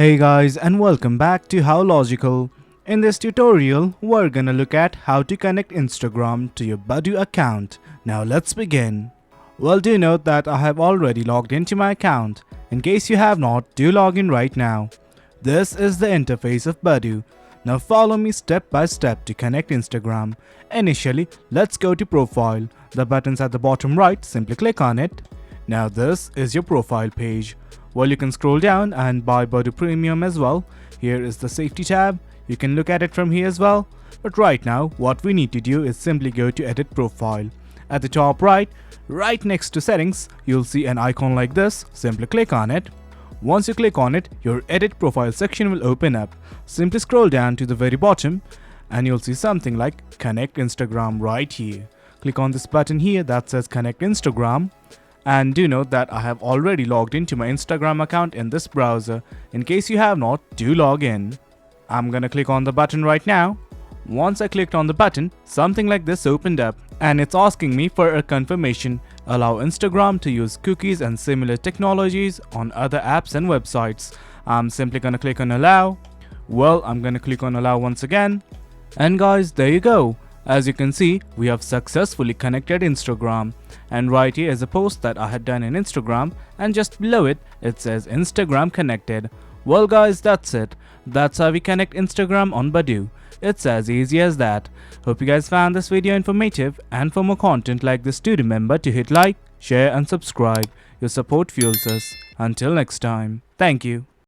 Hey guys, and welcome back to How Logical. In this tutorial, we're gonna look at how to connect Instagram to your Badoo account. Now let's begin. Well, do note that I have already logged into my account. In case you have not, do log in right now. This is the interface of Badoo. Now follow me step by step to connect Instagram. Initially, let's go to Profile. The button's at the bottom right, simply click on it. Now this is your profile page. Well, you can scroll down and buy Badoo Premium as well. Here is the safety tab. You can look at it from here as well. But right now, what we need to do is simply go to Edit Profile. At the top right next to Settings, you'll see an icon like this. Simply click on it. Once you click on it, your Edit Profile section will open up. Simply scroll down to the very bottom and you'll see something like Connect Instagram right here. Click on this button here that says Connect Instagram. And do note that I have already logged into my Instagram account in this browser. In case you have not, do log in. I'm gonna click on the button right now. Once I clicked on the button, something like this opened up and it's asking me for a confirmation. Allow Instagram to use cookies and similar technologies on other apps and websites. I'm simply gonna click on allow. Well, I'm gonna click on allow once again. And guys, there you go. As you can see, we have successfully connected Instagram. And right here is a post that I had done in Instagram, and just below it, it says Instagram connected. Well guys, that's it. That's how we connect Instagram on Badoo. It's as easy as that. Hope you guys found this video informative, and for more content like this, do remember to hit like, share and subscribe. Your support fuels us. Until next time, thank you.